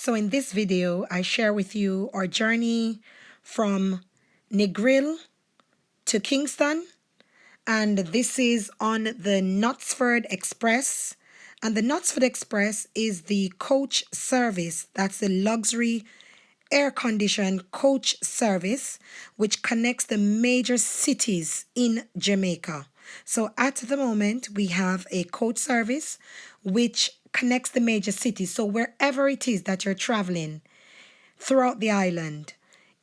So in this video, I share with you our journey from Negril to Kingston, and this is on the Knutsford Express. And the Knutsford Express is the coach service. That's the luxury air-conditioned coach service which connects the major cities in Jamaica. So at the moment, we have a coach service which connects the major cities. So wherever it is that you're traveling throughout the island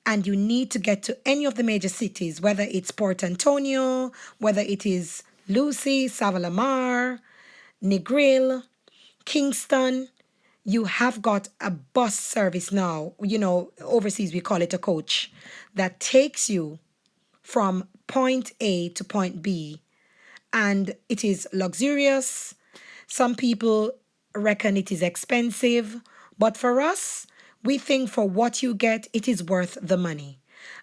and you need to get to any of the major cities, whether it's Port Antonio, whether it is Lucy, Savalamar, Negril, Kingston, you have got a bus service now. You know, overseas we call it a coach that takes you from point A to point B. And it is luxurious. Some people reckon it is expensive, but for us, we think for what you get, it is worth the money.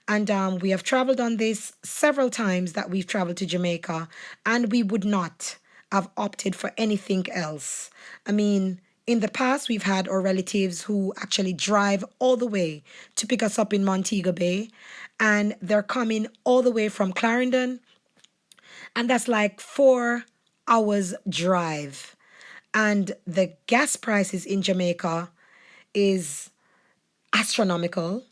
And we have traveled on this several times that we've traveled to Jamaica, and we would not have opted for anything else. I mean, in the past, we've had our relatives who actually drive all the way to pick us up in Montego Bay, and they're coming all the way from Clarendon, and that's like 4 hours drive. And the gas prices in Jamaica is astronomical,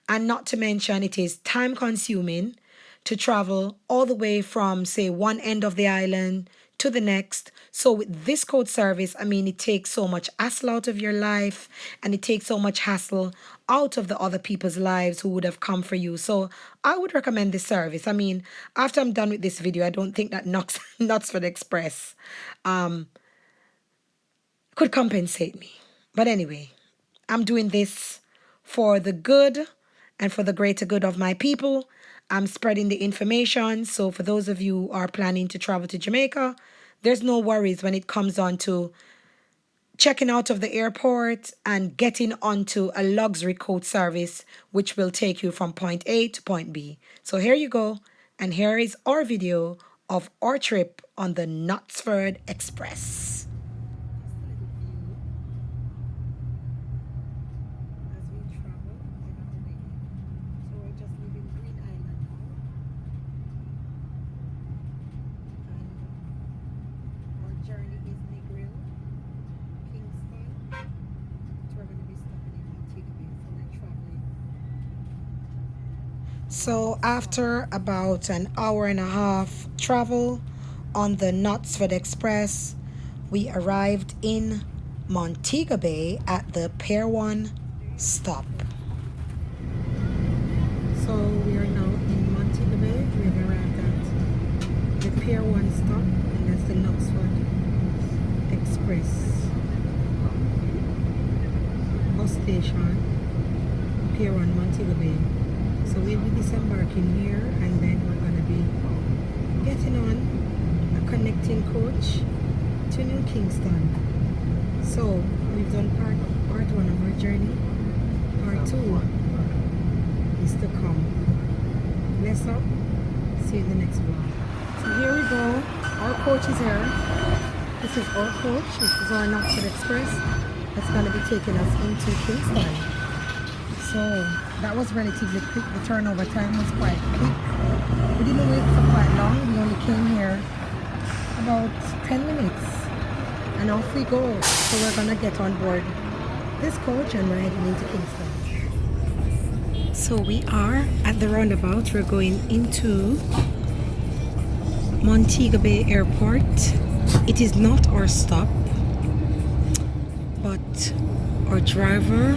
and not to mention it is time consuming to travel all the way from, say, one end of the island to the next. So with this coach service, I mean, it takes so much hassle out of your life, and it takes so much hassle out of the other people's lives who would have come for you. So I would recommend this service. I mean, after I'm done with this video, I don't think that Knutsford Express could compensate me. But anyway, I'm doing this for the good and for the greater good of my people. I'm spreading the information. So for those of you who are planning to travel to Jamaica, there's no worries when it comes on to checking out of the airport and getting onto a luxury coach service, which will take you from point A to point B. So here you go. And here is our video of our trip on the Knutsford Express. So after about an hour and a half travel on the Knutsford Express, we arrived in Montego Bay at the Pier 1 stop. So we are now in Montego Bay. We have arrived at the Pier 1 stop, and that's the Knutsford Express bus station, Pier 1, Montego Bay. So we'll be disembarking here, and then we're going to be getting on a connecting coach to New Kingston. So we've done part 1 of our journey. Part 2 is to come. Bless up. See you in the next vlog. So here we go. Our coach is here. This is our coach. This is our Knutsford Express. That's going to be taking us into Kingston. So that was relatively quick. The turnover time was quite quick. We didn't wait for quite long. We only came here about 10 minutes. And off we go. So we're going to get on board this coach and we're heading into Kingston. So we are at the roundabout. We're going into Montego Bay Airport. It is not our stop, but our driver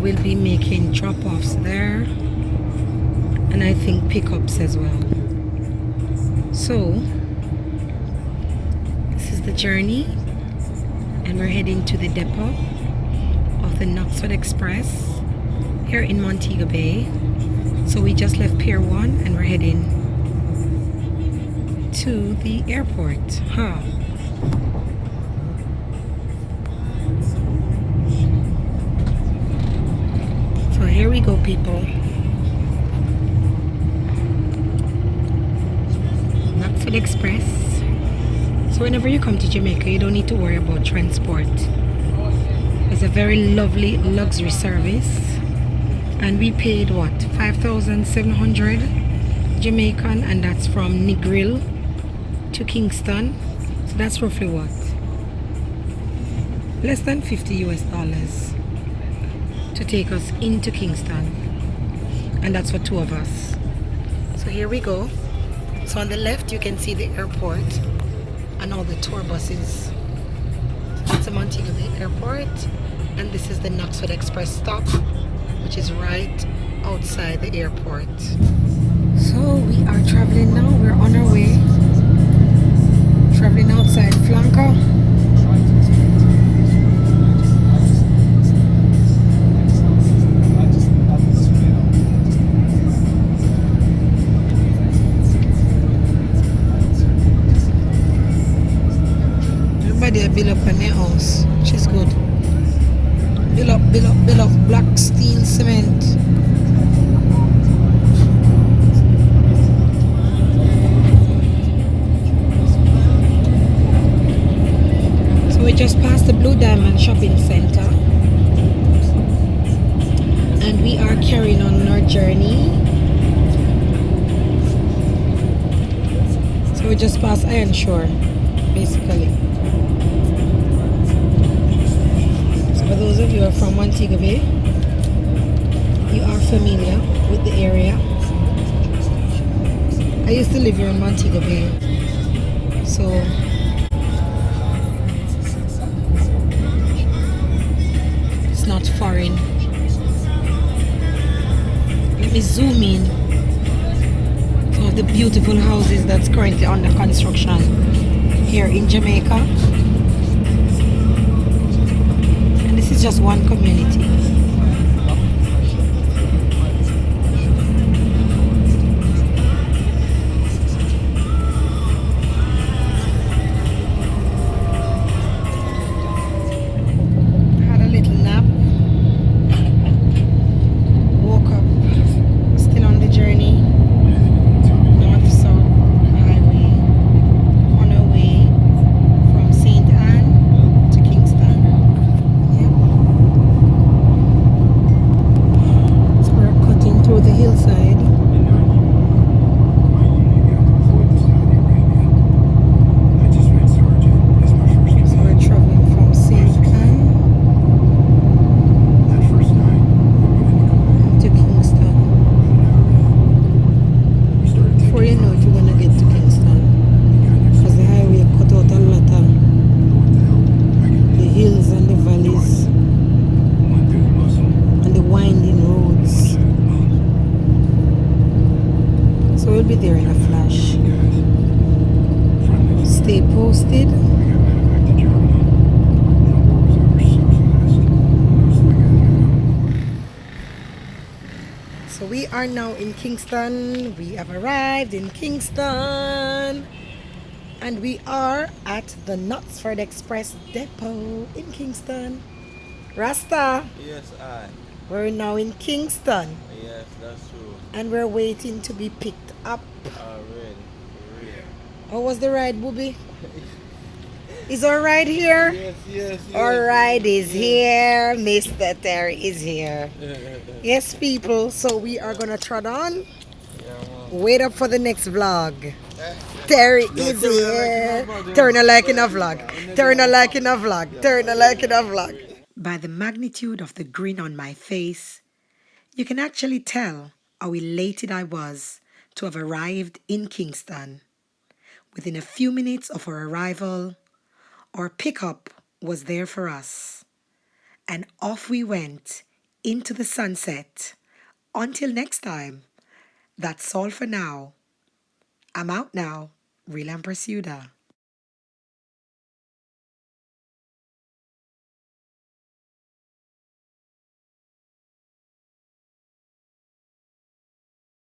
will be making drop-offs there, and I think pickups as well. So this is the journey, and we're heading to the depot of the Knutsford Express here in Montego Bay. So we just left Pier 1 and we're heading to the airport. So here we go, people. Knutsford Express. So whenever you come to Jamaica, you don't need to worry about transport. It's a very lovely luxury service. And we paid what? 5,700 Jamaican, and that's from Negril to Kingston. So that's roughly what? Less than 50 US dollars to take us into Kingston. And that's for two of us. So here we go. So on the left you can see the airport and all the tour buses. It's a Montego Bay Airport, and this is the Knutsford Express stop, which is right outside the airport. So we are traveling now. We're on our way. Traveling outside Flanker. Everybody build up on their house, which is good. Build up black steel cement. So we just passed the Blue Diamond Shopping Center, and we are carrying on our journey. So we just passed Iron Shore, basically. For those of you who are from Montego Bay, you are familiar with the area. I used to live here in Montego Bay, so it's not foreign. Let me zoom in. Some of the beautiful houses that's currently under construction here in Jamaica. This is just one community. Had a little nap. Woke up. Still on the journey. North-south highway. On our way from St. Anne to Kingston. Through the hillside. So we're traveling from St. Anne to Kingston. Before you know it, we're gonna get to Kingston, because the highway cut out a lot of the hills and the valleys and the winding roads. So we'll be there in a flash. Stay posted. So we are now in Kingston. We have arrived in Kingston. And we are at the Knutsford Express depot in Kingston. Rasta. Yes, We're now in Kingston. Yes, that's true. And we're waiting to be picked up. Already. How was the ride, Booby? Is our ride here? Yes. Our ride is here. Mr. Terry is here. Yes, people. So we are going to trot on. Wait up for the next vlog. Terry is here. Turn a like in a vlog. Turn a like in a vlog. Turn a like in a vlog. By the magnitude of the grin on my face, you can actually tell how elated I was to have arrived in Kingston. Within a few minutes of our arrival, our pickup was there for us. And off we went into the sunset. Until next time, that's all for now. I'm out now. Real Empress Yudah.